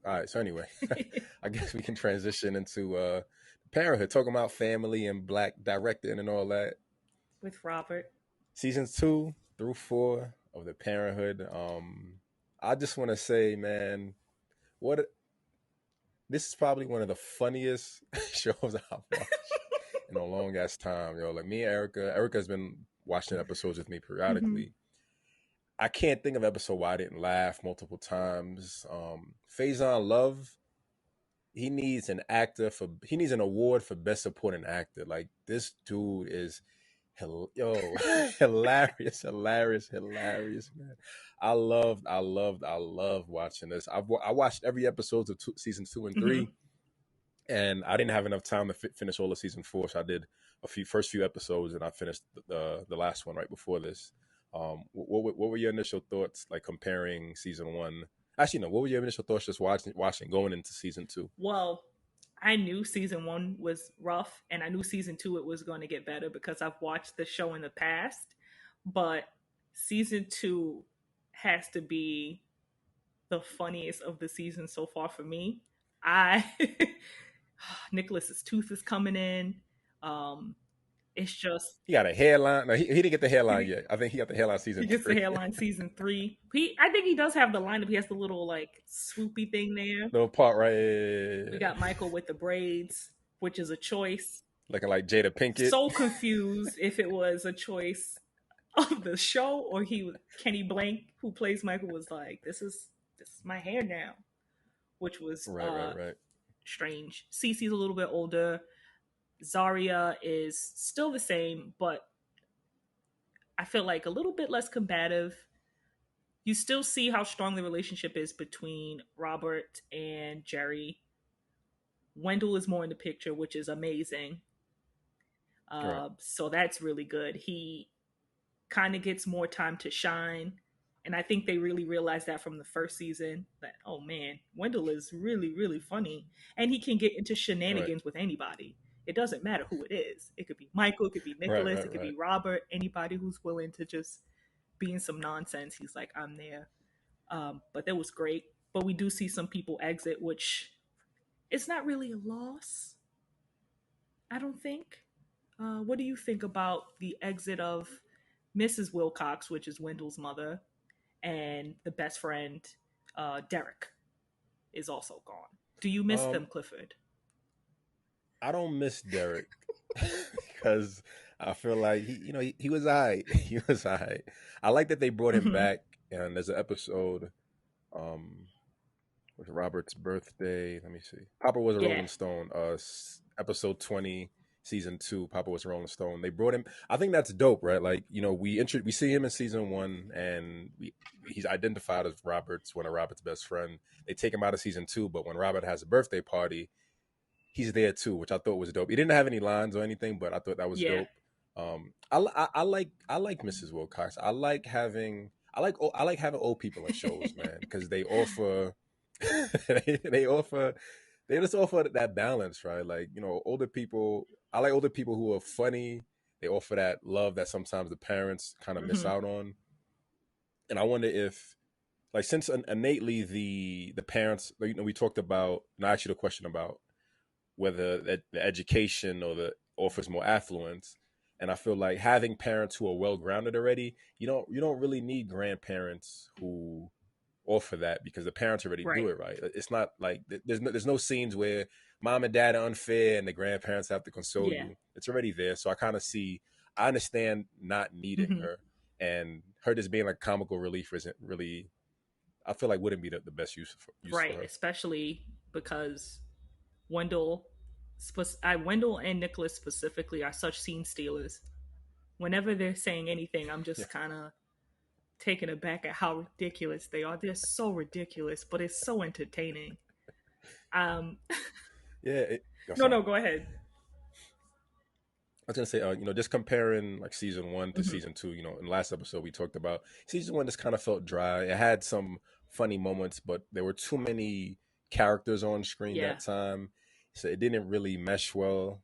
All right. So anyway, I guess we can transition into parenthood, talking about family and black directing and all that. With Robert. Seasons 2 through 4 of the Parenthood. I just want to say, man, what this is probably one of the funniest shows I've watched in a long ass time, yo. Like me and Erica. Erica's been watching episodes with me Hmm. periodically. I can't think of an episode where I didn't laugh multiple times. Faizon Love, he needs an award for best supporting actor. Like this dude is yo hilarious, hilarious, hilarious, man. I loved watching this. I watched every episode of season 2 and 3, Hmm. and I didn't have enough time to finish all of season 4, so I did first few episodes, and I finished the last one right before this. What were your initial thoughts, like comparing season 1? Actually, no. What were your initial thoughts just watching going into season 2? Well, I knew season one was rough, and I knew season two it was going to get better because I've watched the show in the past. But season two has to be the funniest of the season so far for me. I Nicholas's tooth is coming in. Um, it's just He got a hairline. No, he didn't get the hairline yet. I think he got the hairline he season gets the three. hairline season three. I think he does have the lineup. He has the little like swoopy thing there. Little part right, We got Michael with the braids, which is a choice. looking like Jada Pinkett. So confused if it was a choice of the show or Kenny Blank, who plays Michael, was like, this is my hair now, which was Right, right, right. strange. Cece's a little bit older. Zaria is still the same, but I feel like a little bit less combative. You still see how strong the relationship is between Robert and Jerry. Wendell is more in the picture, which is amazing. Right. So that's really good. He kind of gets more time to shine. And I think they really realized that from the first season that, oh man, Wendell is really, really funny. And he can get into Right. shenanigans with anybody. It doesn't matter who it is. It could be Michael, it could be Right. Nicholas, Right. it could Right. be Robert, anybody who's willing to just be in some nonsense. He's like, I'm there. But that was great. But we do see some people exit, which it's not really a loss, I don't think. What do you think about the exit of Mrs. Wilcox, which is Wendell's mother, and the best friend, Derek, is also gone? Do you miss them, Um, Clifford? I don't miss Derek because I feel like he was alright. He was alright. I like that they brought him Hmm. back, and there's an episode. Um, with Robert's birthday. Let me see. Papa was a Yeah, Rolling Stone. Episode 20, season 2. Papa was a Rolling Stone. They brought him. I think that's dope, right? Like we see him in season 1, and he's identified as one of Robert's best friend. They take him out of season 2, but when Robert has a birthday party, he's there too, which I thought was dope. He didn't have any lines or anything, but I thought that was yeah. dope. I like Mrs. Wilcox. I like having old people in shows, man, because they offer they offer they just offer that balance, right? Like older people. I like older people who are funny. They offer that love that sometimes the parents kind of miss Hmm. out on. And I wonder if, like, since innately the parents, we talked about, and I asked you the question about whether the education or the offers more affluence. And I feel like having parents who are well grounded already, you don't really need grandparents who offer that because the parents already Right. do it right. It's not like there's no scenes where mom and dad are unfair and the grandparents have to console Yeah. you. It's already there. So I understand not needing Hmm. her, and her just being like comical relief isn't really. I feel like wouldn't be the best use for Right. her. Especially because Wendell, Wendell and Nicholas specifically are such scene stealers. Whenever they're saying anything, I'm Yeah, just kind of taken aback at how ridiculous they are. They're so ridiculous, but it's so entertaining. Um, yeah. no, Sorry. no, go ahead. I was gonna say, just comparing like season 1 to Hmm. season 2. In the last episode we talked about season 1 just kind of felt dry. It had some funny moments, but there were too many characters on screen Yeah. that time, so it didn't really mesh well.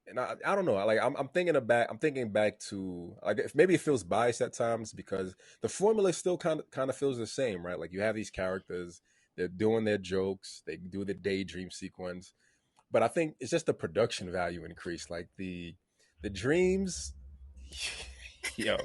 and I don't know. Like I'm thinking back to like maybe it feels biased at times because the formula still kind of feels the same, right? Like you have these characters, they're doing their jokes, they do the daydream sequence, but I think it's just the production value increase. Like the dreams, yo,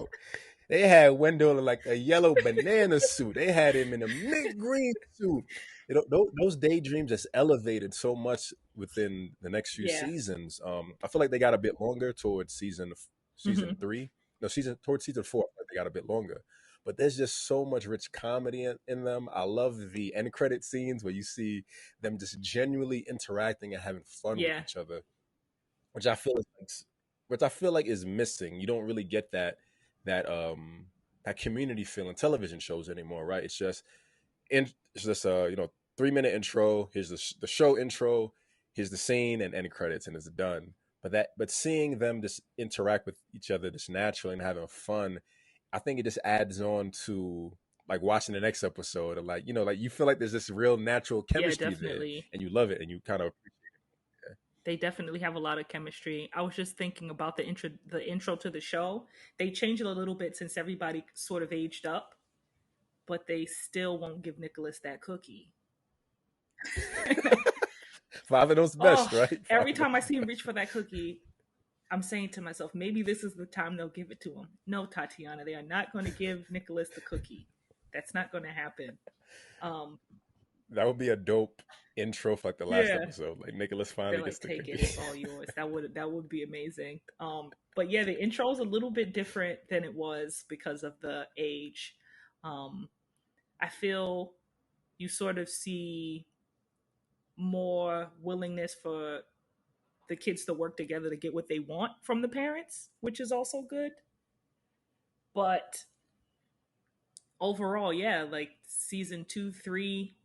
they had Wendell in like a yellow banana suit. They had him in a mint green suit. You know, those daydreams just elevated so much within the next few Yeah. seasons. I feel like they got a bit longer towards Hmm. season three. No, season four. I feel like they got a bit longer. But there's just so much rich comedy in them. I love the end credit scenes where you see them just genuinely interacting and having fun with Yeah. each other, which I feel is like, which I feel like is missing. You don't really get that that community feel in television shows anymore, right? It's just a 3 minute intro. Here's the show intro. Here's the scene and end credits, and it's done. But seeing them just interact with each other just naturally and having fun, I think it just adds on to like watching the next episode and like like you feel like there's this real natural Yeah, chemistry there, definitely. and you love it, and you kind of They definitely have a lot of chemistry. I was just thinking about the intro to the show. They changed it a little bit since everybody sort of aged up, but they still won't give Nicholas that cookie. Father knows Oh, best, right? every Father knows time I see him reach best. for that cookie, I'm saying to myself, maybe this is the time they'll give it to him. No, Tatiana, they are not going to give Nicholas the cookie. That's not going to happen. Um, That would be a dope intro for like the last yeah, episode. Like Nicholas they're finally gets like, the take it, cookie. it's all yours. That would be amazing. But yeah, the intro is a little bit different than it was because of the age. Um, I feel you sort of see more willingness for the kids to work together to get what they want from the parents, which is also good. But overall, yeah, like season two, three,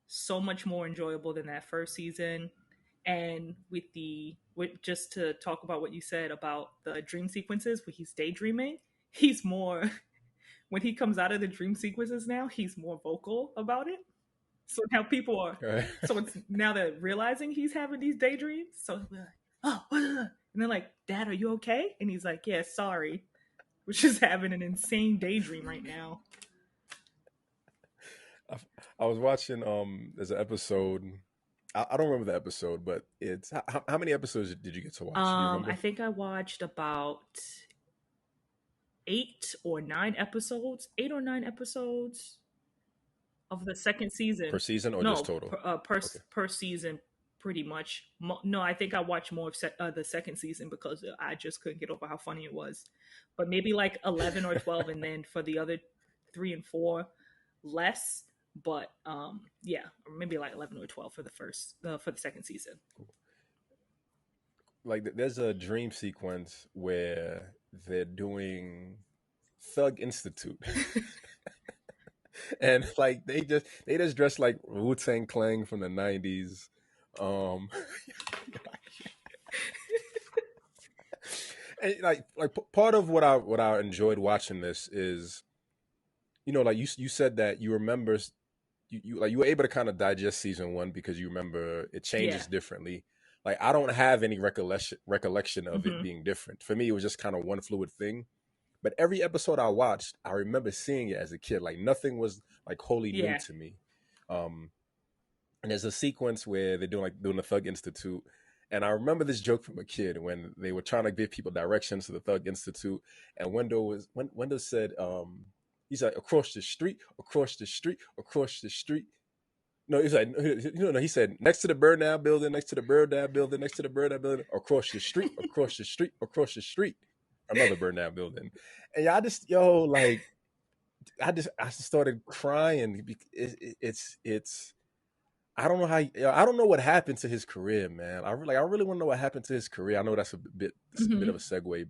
so much more enjoyable than that first season. And with just to talk about what you said about the dream sequences where he's daydreaming, he's more when he comes out of the dream sequences now, he's more vocal about it. So now people are Right. so it's now that realizing he's having these daydreams. So we're like, oh, and they're like, Dad, are you okay? And he's like, yeah, sorry. We're just having an insane daydream right now. I, I was watching there's an episode. I don't remember the episode, but it's how many episodes did you get to watch? Do you I remember? think I watched about 8 or 9 episodes of the second Per season. season or just No, total? Okay. per season, pretty much. No, I think I watched more of the second season because I just couldn't get over how funny it was. But maybe like 11 or 12, and then for the other 3 and 4, less. But yeah, maybe like 11 or 12 for the second season. Like there's a dream sequence where they're doing Thug Institute, and like they just dress like Wu Tang Clan from the '90s. Um, and like part of what I enjoyed watching this is like you said that you remember you were able to kind of digest season one because you remember it Yeah. changes differently. Like I don't have any recollection of it Hmm. being different. For me, it was just kind of one fluid thing. But every episode I watched, I remember seeing it as a kid. Like nothing was like wholly new Yeah. to me. Um, and there's a sequence where they're doing the Thug Institute, and I remember this joke from a kid when they were trying to give people directions to the Thug Institute, and Wendell said, he's like across the street, across the street, across the street. No, he's like, no, he said next to the Bird Now building, next to the Bird Now building, next to the Bird Now building, across the street, across the street, across the street, another Bird Now building, and yeah, I just like I just started crying. It's I don't know I don't know what happened to his career, man. I really want to know what happened to his career. I know that's a bit of Hmm. a segue,